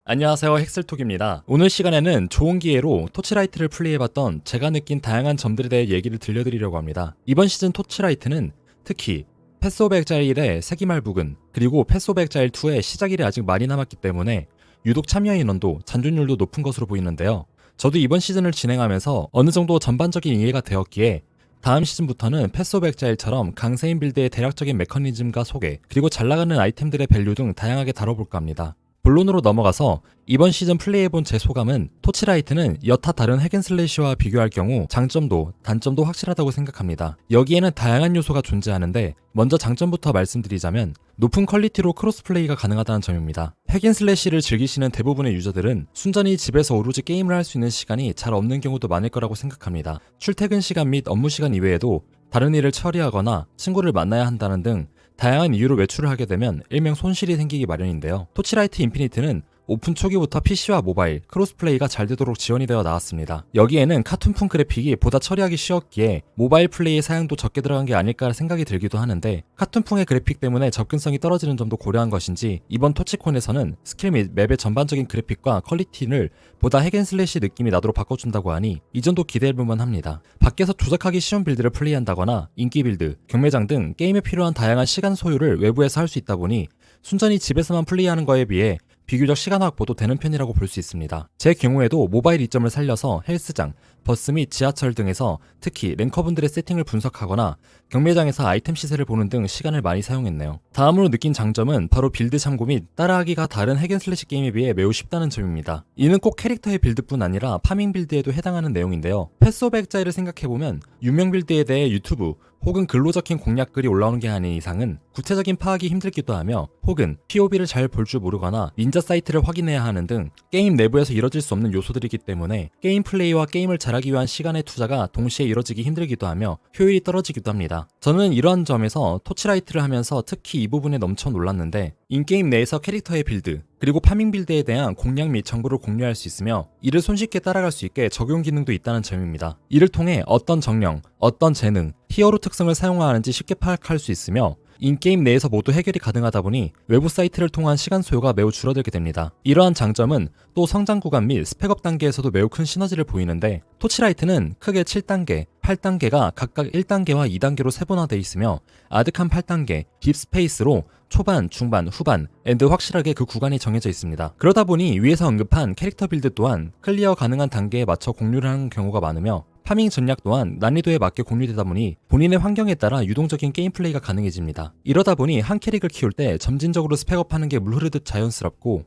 안녕하세요, 헥슬톡입니다. 오늘 시간에는 좋은 기회로 토치라이트를 플레이해봤던 제가 느낀 다양한 점들에 대해 얘기를 들려드리려고 합니다. 이번 시즌 토치라이트는 특히 패스 오브 엑자일의 세기말 부근 그리고 패스 오브 엑자일 2의 시작일이 아직 많이 남았기 때문에 유독 참여 인원도 잔존율도 높은 것으로 보이는데요. 저도 이번 시즌을 진행하면서 어느 정도 전반적인 이해가 되었기에 다음 시즌부터는 패스 오브 엑자일처럼 강세인 빌드의 대략적인 메커니즘과 소개, 그리고 잘나가는 아이템들의 밸류 등 다양하게 다뤄볼까 합니다. 본론으로 넘어가서 이번 시즌 플레이해본 제 소감은 토치라이트는 여타 다른 핵앤슬래시와 비교할 경우 장점도 단점도 확실하다고 생각합니다. 여기에는 다양한 요소가 존재하는데 먼저 장점부터 말씀드리자면 높은 퀄리티로 크로스플레이가 가능하다는 점입니다. 핵앤슬래시를 즐기시는 대부분의 유저들은 순전히 집에서 오로지 게임을 할 수 있는 시간이 잘 없는 경우도 많을 거라고 생각합니다. 출퇴근 시간 및 업무 시간 이외에도 다른 일을 처리하거나 친구를 만나야 한다는 등 다양한 이유로 외출을 하게 되면 일명 손실이 생기기 마련인데요. 토치라이트 인피니트는 오픈 초기부터 PC와 모바일, 크로스플레이가 잘 되도록 지원이 되어 나왔습니다. 여기에는 카툰풍 그래픽이 보다 처리하기 쉬웠기에 모바일 플레이의 사양도 적게 들어간 게 아닐까 생각이 들기도 하는데 카툰풍의 그래픽 때문에 접근성이 떨어지는 점도 고려한 것인지 이번 토치콘에서는 스킬 및 맵의 전반적인 그래픽과 퀄리티를 보다 핵앤슬래시 느낌이 나도록 바꿔준다고 하니 이 점도 기대해볼만 합니다. 밖에서 조작하기 쉬운 빌드를 플레이한다거나 인기 빌드, 경매장 등 게임에 필요한 다양한 시간 소요를 외부에서 할 수 있다 보니 순전히 집에서만 플레이하는 거에 비해 비교적 시간 확보도 되는 편이라고 볼 수 있습니다. 제 경우에도 모바일 이점을 살려서 헬스장, 버스 및 지하철 등에서 특히 랭커분들의 세팅을 분석하거나 경매장에서 아이템 시세를 보는 등 시간을 많이 사용했네요. 다음으로 느낀 장점은 바로 빌드 참고 및 따라하기가 다른 핵앤슬래시 게임에 비해 매우 쉽다는 점입니다. 이는 꼭 캐릭터의 빌드뿐 아니라 파밍 빌드에도 해당하는 내용인데요. 패스 오브 엑자일을 생각해보면 유명 빌드에 대해 유튜브 혹은 글로 적힌 공략글이 올라오는 게 아닌 이상은 구체적인 파악이 힘들기도 하며 혹은 POB를 잘 볼 줄 모르거나 닌자 사이트를 확인해야 하는 등 게임 내부에서 이뤄질 수 없는 요소들이기 때문에 게임 플레이와 게임을 잘하기 위한 시간의 투자가 동시에 이뤄지기 힘들기도 하며 효율이 떨어지기도 합니다. 저는 이러한 점에서 토치라이트를 하면서 특히 이 부분에 넘쳐 놀랐는데 인게임 내에서 캐릭터의 빌드 그리고 파밍 빌드에 대한 공략 및 정보를 공유할 수 있으며 이를 손쉽게 따라갈 수 있게 적용 기능도 있다는 점입니다. 이를 통해 어떤 정령, 어떤 재능, 히어로 특성을 사용하는지 쉽게 파악할 수 있으며 인게임 내에서 모두 해결이 가능하다 보니 외부 사이트를 통한 시간 소요가 매우 줄어들게 됩니다. 이러한 장점은 또 성장 구간 및 스펙업 단계에서도 매우 큰 시너지를 보이는데 토치라이트는 크게 7단계, 8단계가 각각 1단계와 2단계로 세분화되어 있으며 아득한 8단계, 딥스페이스로 초반, 중반, 후반, 엔드 확실하게 그 구간이 정해져 있습니다. 그러다 보니 위에서 언급한 캐릭터 빌드 또한 클리어 가능한 단계에 맞춰 공유를 하는 경우가 많으며 파밍 전략 또한 난이도에 맞게 공유되다 보니 본인의 환경에 따라 유동적인 게임 플레이가 가능해집니다. 이러다 보니 한 캐릭을 키울 때 점진적으로 스펙업하는 게 물 흐르듯 자연스럽고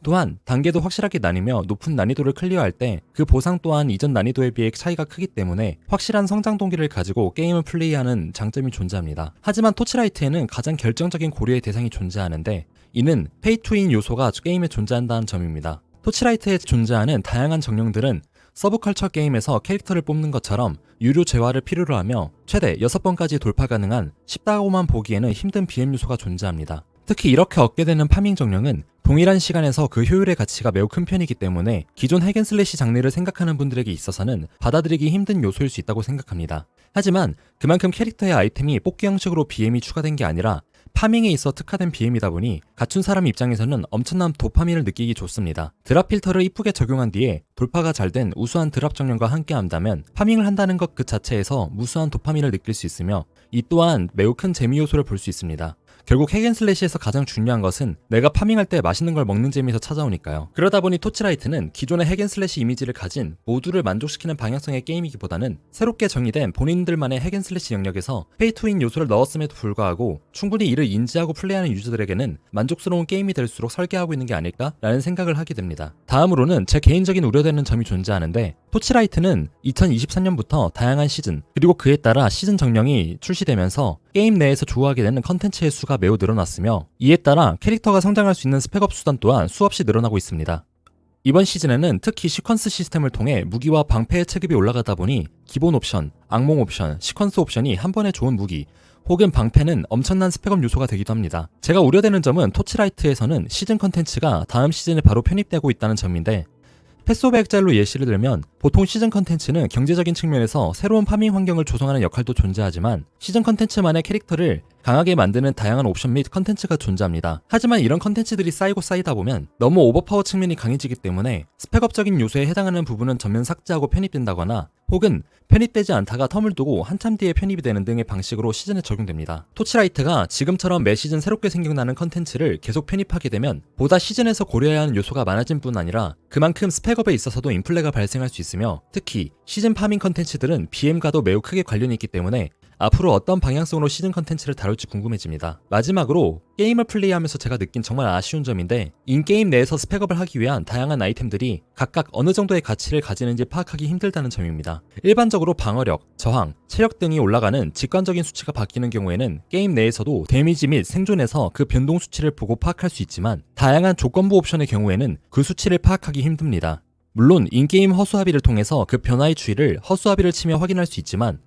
또한 단계도 확실하게 나뉘며 높은 난이도를 클리어할 때 그 보상 또한 이전 난이도에 비해 차이가 크기 때문에 확실한 성장 동기를 가지고 게임을 플레이하는 장점이 존재합니다. 하지만 토치라이트에는 가장 결정적인 고려의 대상이 존재하는데 이는 페이 투 윈 요소가 게임에 존재한다는 점입니다. 토치라이트에 존재하는 다양한 정령들은 서브컬처 게임에서 캐릭터를 뽑는 것처럼 유료 재화를 필요로 하며 최대 6번까지 돌파 가능한 쉽다고만 보기에는 힘든 BM 요소가 존재합니다. 특히 이렇게 얻게 되는 파밍 정령은 동일한 시간에서 그 효율의 가치가 매우 큰 편이기 때문에 기존 핵앤슬래시 장르를 생각하는 분들에게 있어서는 받아들이기 힘든 요소일 수 있다고 생각합니다. 하지만 그만큼 캐릭터의 아이템이 뽑기 형식으로 BM이 추가된 게 아니라 파밍에 있어 특화된 BM이다 보니 갖춘 사람 입장에서는 엄청난 도파민을 느끼기 좋습니다. 드랍 필터를 이쁘게 적용한 뒤에 돌파가 잘 된 우수한 드랍 정령과 함께 한다면 파밍을 한다는 것 그 자체에서 무수한 도파민을 느낄 수 있으며 이 또한 매우 큰 재미 요소를 볼 수 있습니다. 결국 핵앤슬래시에서 가장 중요한 것은 내가 파밍할 때 맛있는 걸 먹는 재미에서 찾아오니까요. 그러다 보니 토치라이트는 기존의 핵앤슬래시 이미지를 가진 모두를 만족시키는 방향성의 게임이기보다는 새롭게 정의된 본인들만의 핵앤슬래시 영역에서 페이 투 윈 요소를 넣었음에도 불구하고 충분히 이를 인지하고 플레이하는 유저들에게는 만족스러운 게임이 될수록 설계하고 있는 게 아닐까라는 생각을 하게 됩니다. 다음으로는 제 개인적인 우려되는 점이 존재하는데 토치라이트는 2023년부터 다양한 시즌 그리고 그에 따라 시즌 정령이 출시되면서 게임 내에서 조우하게 되는 컨텐츠의 수가 매우 늘어났으며 이에 따라 캐릭터가 성장할 수 있는 스펙업 수단 또한 수없이 늘어나고 있습니다. 이번 시즌에는 특히 시퀀스 시스템을 통해 무기와 방패의 체급이 올라가다 보니 기본 옵션, 악몽 옵션, 시퀀스 옵션이 한 번에 좋은 무기 혹은 방패는 엄청난 스펙업 요소가 되기도 합니다. 제가 우려되는 점은 토치라이트에서는 시즌 컨텐츠가 다음 시즌에 바로 편입되고 있다는 점인데 패스 오브 엑자일로 예시를 들면 보통 시즌 컨텐츠는 경제적인 측면에서 새로운 파밍 환경을 조성하는 역할도 존재하지만 시즌 컨텐츠만의 캐릭터를 강하게 만드는 다양한 옵션 및 컨텐츠가 존재합니다. 하지만 이런 컨텐츠들이 쌓이고 쌓이다 보면 너무 오버파워 측면이 강해지기 때문에 스펙업적인 요소에 해당하는 부분은 전면 삭제하고 편입된다거나 혹은 편입되지 않다가 텀을 두고 한참 뒤에 편입이 되는 등의 방식으로 시즌에 적용됩니다. 토치라이트가 지금처럼 매 시즌 새롭게 생겨나는 컨텐츠를 계속 편입하게 되면 보다 시즌에서 고려해야 하는 요소가 많아진 뿐 아니라 그만큼 스펙업에 있어서도 인플레가 발생할 수 있으며 특히 시즌 파밍 컨텐츠들은 BM과도 매우 크게 관련이 있기 때문에 앞으로 어떤 방향성으로 시즌 컨텐츠를 다룰지 궁금해집니다. 마지막으로 게임을 플레이하면서 제가 느낀 정말 아쉬운 점인데 인게임 내에서 스펙업을 하기 위한 다양한 아이템들이 각각 어느 정도의 가치를 가지는지 파악하기 힘들다는 점입니다. 일반적으로 방어력, 저항, 체력 등이 올라가는 직관적인 수치가 바뀌는 경우에는 게임 내에서도 데미지 및 생존에서 그 변동 수치를 보고 파악할 수 있지만 다양한 조건부 옵션의 경우에는 그 수치를 파악하기 힘듭니다. 물론 인게임 허수아비를 통해서 그 변화의 추이를 허수아비를 치며 확인할 수 있지만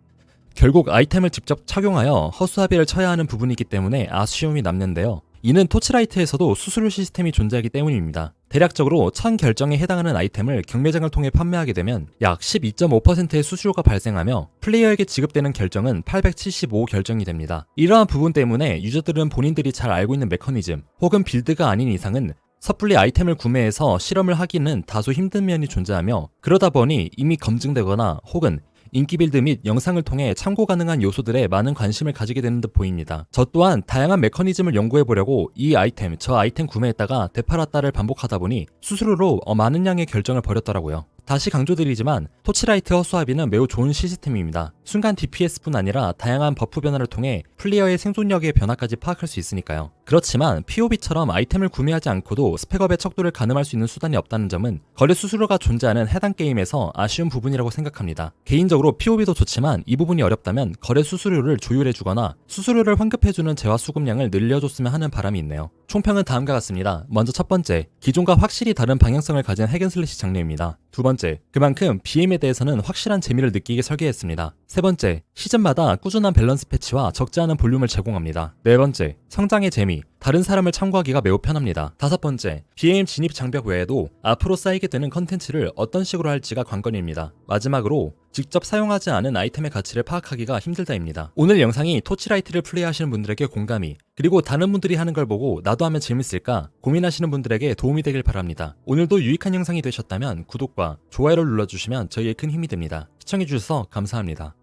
결국 아이템을 직접 착용하여 허수아비를 쳐야 하는 부분이기 때문에 아쉬움이 남는데요. 이는 토치라이트에서도 수수료 시스템이 존재하기 때문입니다. 대략적으로 1000 결정에 해당하는 아이템을 경매장을 통해 판매하게 되면 약 12.5%의 수수료가 발생하며 플레이어에게 지급되는 결정은 875 결정이 됩니다. 이러한 부분 때문에 유저들은 본인들이 잘 알고 있는 메커니즘 혹은 빌드가 아닌 이상은 섣불리 아이템을 구매해서 실험을 하기는 다소 힘든 면이 존재하며 그러다 보니 이미 검증되거나 혹은 인기 빌드 및 영상을 통해 참고 가능한 요소들에 많은 관심을 가지게 되는 듯 보입니다. 저 또한 다양한 메커니즘을 연구해보려고 이 아이템, 저 아이템 구매했다가 되팔았다를 반복하다 보니 수수료로 많은 양의 결정을 벌였더라고요. 다시 강조드리지만 토치라이트 허수아비는 매우 좋은 시스템입니다. 순간 DPS뿐 아니라 다양한 버프 변화를 통해 플레이어의 생존력의 변화까지 파악할 수 있으니까요. 그렇지만 POB처럼 아이템을 구매하지 않고도 스펙업의 척도를 가늠할 수 있는 수단이 없다는 점은 거래 수수료가 존재하는 해당 게임에서 아쉬운 부분이라고 생각합니다. 개인적으로 POB도 좋지만 이 부분이 어렵다면 거래 수수료를 조율해주거나 수수료를 환급해주는 재화 수급량을 늘려줬으면 하는 바람이 있네요. 총평은 다음과 같습니다. 먼저 첫 번째, 기존과 확실히 다른 방향성을 가진 핵앤슬래시 장르입니다. 두 번째, 그만큼 BM에 대해서는 확실한 재미를 느끼게 설계했습니다. 세 번째, 시즌마다 꾸준한 밸런스 패치와 적지 않은 볼륨을 제공합니다. 네 번째, 성장의 재미, 다른 사람을 참고하기가 매우 편합니다. 다섯 번째, BM 진입 장벽 외에도 앞으로 쌓이게 되는 컨텐츠를 어떤 식으로 할지가 관건입니다. 마지막으로, 직접 사용하지 않은 아이템의 가치를 파악하기가 힘들다입니다. 오늘 영상이 토치라이트를 플레이하시는 분들에게 공감이, 그리고 다른 분들이 하는 걸 보고 나도 하면 재밌을까 고민하시는 분들에게 도움이 되길 바랍니다. 오늘도 유익한 영상이 되셨다면 구독과 좋아요를 눌러주시면 저희의 큰 힘이 됩니다. 시청해주셔서 감사합니다.